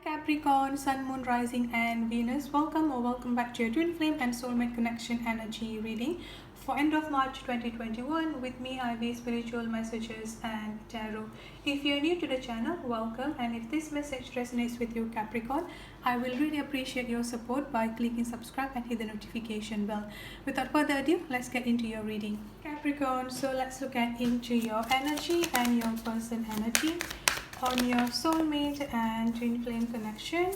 Capricorn, Sun, Moon, Rising, and Venus. Welcome or welcome back to your Twin Flame and Soulmate Connection Energy reading for end of March 2021 with me, Ivy, Spiritual Messages and Tarot. If you're new to the channel, welcome, and if this message resonates with you, Capricorn, I will really appreciate your support by clicking subscribe and hit the notification bell. Without further ado, let's get into your reading. Capricorn, so let's look at into your energy and your person energy on your soulmate and twin flame connection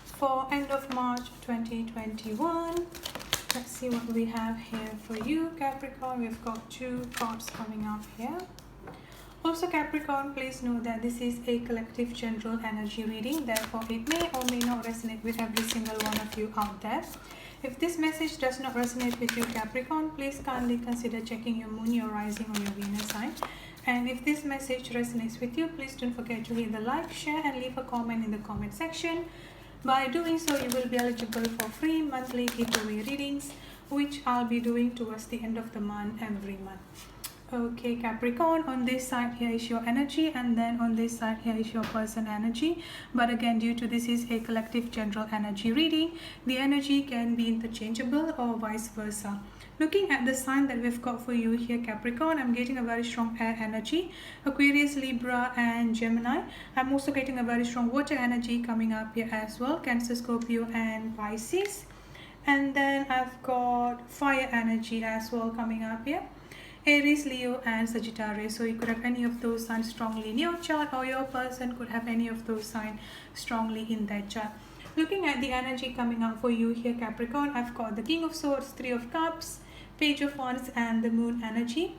for end of March 2021. Let's see what we have here for you, Capricorn. We've got two cards coming up here. Also, Capricorn, please know that this is a collective general energy reading, therefore it may or may not resonate with every single one of you out there. If this message does not resonate with you, Capricorn, please kindly consider checking your moon, your rising, or your Venus sign. And if this message resonates with you, please don't forget to hit the like, share, and leave a comment in the comment section. By doing so, you will be eligible for free monthly giveaway readings, which I'll be doing towards the end of the month every month. Okay, Capricorn, on this side here is your energy, and then on this side here is your person energy. But again, due to this is a collective general energy reading, the energy can be interchangeable or vice versa. Looking at the sign that we've got for you here, Capricorn, I'm getting a very strong air energy, Aquarius, Libra, and Gemini. I'm also getting a very strong water energy coming up here as well, Cancer, Scorpio, and Pisces. And then I've got fire energy as well coming up here, Aries, Leo, and Sagittarius. So you could have any of those signs strongly in your chart, or your person could have any of those signs strongly in their chart. Looking at the energy coming up for you here, Capricorn, I've got the King of Swords, Three of Cups, Page of Wands, and the Moon energy.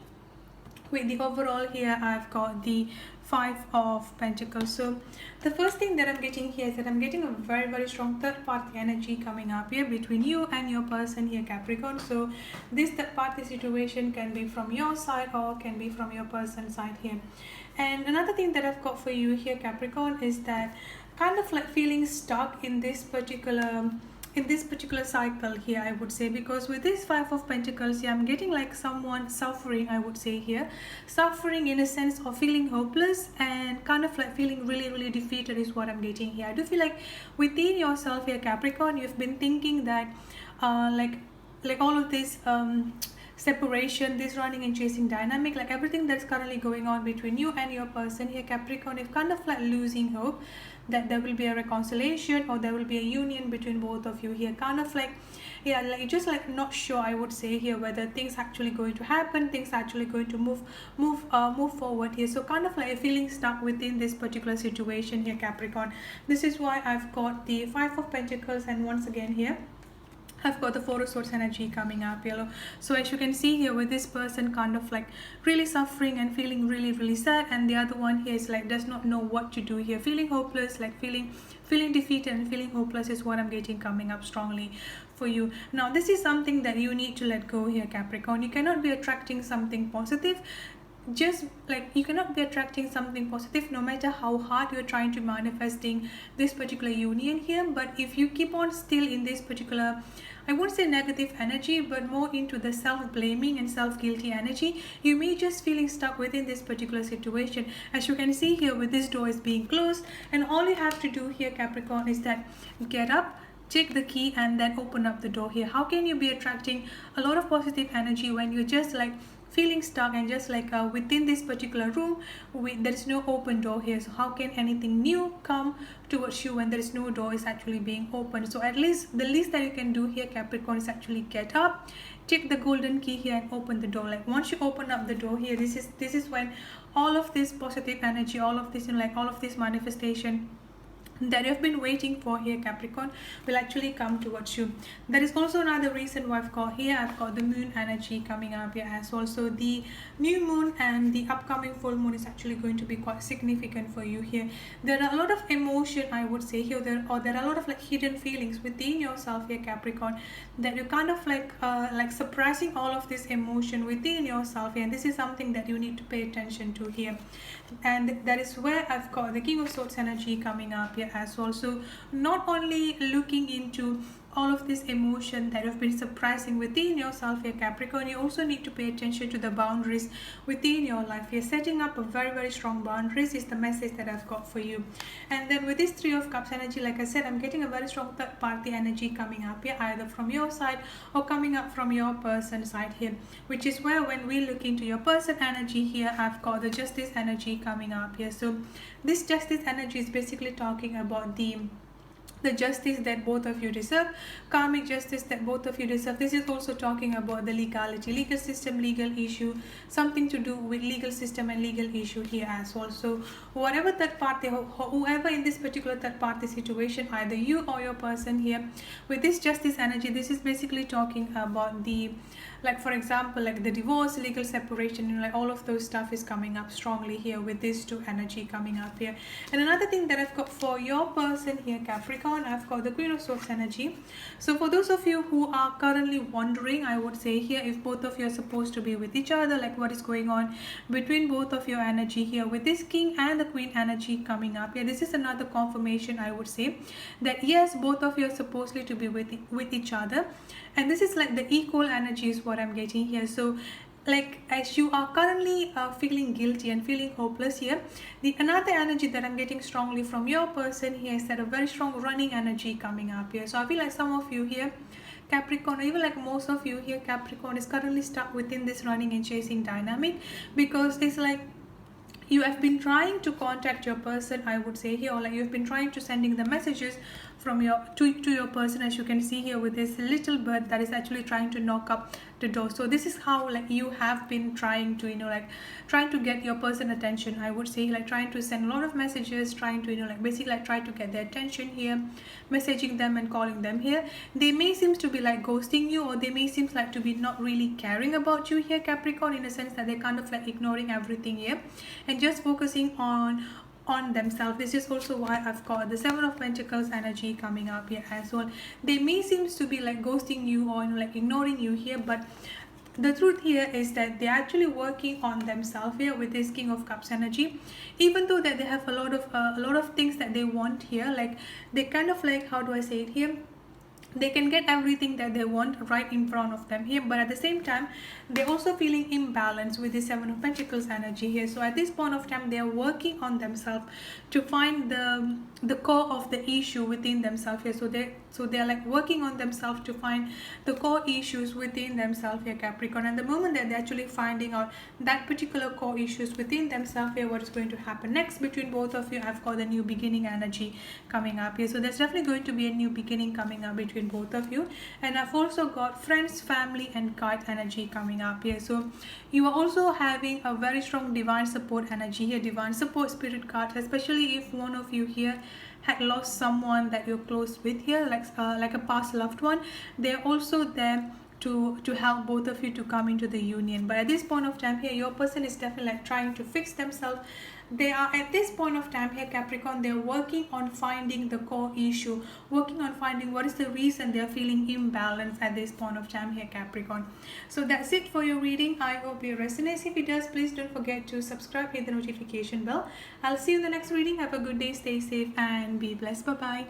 With the overall here, I've got the Five of Pentacles. So the first thing that I'm getting here is that I'm getting a very strong third party energy coming up here between you and your person here, Capricorn. So this third party situation can be from your side or can be from your person's side here. And another thing that I've got for you here, Capricorn, is that kind of like feeling stuck in this particular cycle here, I would say, because with this Five of Pentacles here, I'm getting like someone suffering, I would say here, suffering in a sense of feeling hopeless and kind of like feeling really defeated is what I'm getting here. I do feel like within yourself here, Capricorn, you've been thinking that like all of this separation, this running and chasing dynamic, like everything that's currently going on between you and your person here, Capricorn, if kind of like losing hope that there will be a reconciliation or there will be a union between both of you here, kind of like, yeah, like just like not sure, I would say here, whether things actually going to happen, things actually going to move forward here. So kind of like feeling stuck within this particular situation here, Capricorn. This is why I've got the Five of Pentacles, and once again here I've got the Four of Swords energy coming up, yellow. So as you can see here, with this person kind of like really suffering and feeling really sad, and the other one here is like does not know what to do here, feeling hopeless, like feeling defeated and feeling hopeless is what I'm getting coming up strongly for you. Now this is something that you need to let go here, Capricorn. You cannot be attracting something positive. Just like you cannot be attracting something positive no matter how hard you're trying to manifesting this particular union here. But if you keep on still in this particular, I won't say negative energy, but more into the self-blaming and self-guilty energy, you may just feeling stuck within this particular situation. As you can see here, with this door is being closed, and all you have to do here, Capricorn, is that get up, take the key, and then open up the door here. How can you be attracting a lot of positive energy when you're just like feeling stuck and just like within this particular room there is no open door here? So how can anything new come towards you when there is no door is actually being opened? So at least the least that you can do here, Capricorn, is actually get up, take the golden key here, and open the door. Like once you open up the door here, this is when all of this positive energy, all of this, you know, like all of this manifestation that you've been waiting for here, Capricorn, will actually come towards you. There is also another reason why I've got the Moon energy coming up here as well. So the new moon and the upcoming full moon is actually going to be quite significant for you here. There are a lot of emotion, I would say here, there are a lot of like hidden feelings within yourself here, Capricorn, that you kind of like suppressing all of this emotion within yourself here, and this is something that you need to pay attention to here. And that is where I've got the King of Swords energy coming up here as well. So not only looking into all of this emotion that you've been suppressing within yourself here, Capricorn. You also need to pay attention to the boundaries within your life. You're setting up a very strong boundaries is the message that I've got for you. And then with this Three of Cups energy, like I said, I'm getting a very strong third party energy coming up here, either from your side or coming up from your person side here, which is where when we look into your person energy here, I've got the Justice energy coming up here. So this Justice energy is basically talking about the justice that both of you deserve, karmic justice that both of you deserve. This is also talking about the legality, legal system, legal issue, something to do with legal system and legal issue here as well. So whatever third party, whoever in this particular third party situation, either you or your person here, with this justice energy, this is basically talking about the, like for example, like the divorce, legal separation, like all of those stuff is coming up strongly here with this two energy coming up here. And another thing that I've got for your person here, Capricorn, I've got the Queen of Swords energy. So for those of you who are currently wondering, I would say here, if both of you are supposed to be with each other, like what is going on between both of your energy here with this King and the Queen energy coming up here, this is another confirmation, I would say, that yes, both of you are supposedly to be with each other. And this is like the equal energy is what I'm getting here. So like as you are currently feeling guilty and feeling hopeless here, the another energy that I'm getting strongly from your person here is that a very strong running energy coming up here. So I feel like some of you here, Capricorn, or even like most of you here, Capricorn, is currently stuck within this running and chasing dynamic, because it's like you have been trying to contact your person, I would say here, or like you've been trying to sending the messages from your to your person, as you can see here with this little bird that is actually trying to knock up the door. So this is how like you have been trying to, like trying to get your person attention, I would say, like trying to send a lot of messages, trying to, like basically like try to get their attention here, messaging them and calling them here. They may seem to be like ghosting you, or they may seem like to be not really caring about you here, Capricorn, in a sense that they're kind of like ignoring everything here and just focusing on themselves. This is also why I've got the Seven of Pentacles energy coming up here as well. They may seem to be like ghosting you or like ignoring you here, but the truth here is that they're actually working on themselves here with this King of Cups energy. Even though that they have a lot of things that they want here, like they kind of like, how do I say it here, they can get everything that they want right in front of them here, but at the same time they're also feeling imbalanced with the Seven of Pentacles energy here. So at this point of time, they're working on themselves to find the core of the issue within themselves here. So they're like working on themselves to find the core issues within themselves here, Capricorn. And the moment that they're actually finding out that particular core issues within themselves here, what is going to happen next between both of you, I've got the new beginning energy coming up here. So there's definitely going to be a new beginning coming up between both of you. And I've also got friends, family and card energy coming up here. So you are also having a very strong divine support energy here, divine support spirit card, especially if one of you here had lost someone that you're close with here, like a past loved one. They're also there to help both of you to come into the union. But at this point of time here, your person is definitely like trying to fix themselves. They are at this point of time here, Capricorn, they're working on finding the core issue, working on finding what is the reason they're feeling imbalanced at this point of time here, Capricorn. So that's it for your reading. I hope it resonates. If it does, please don't forget to subscribe, hit the notification bell. I'll see you in the next reading. Have a good day, stay safe and be blessed. Bye bye.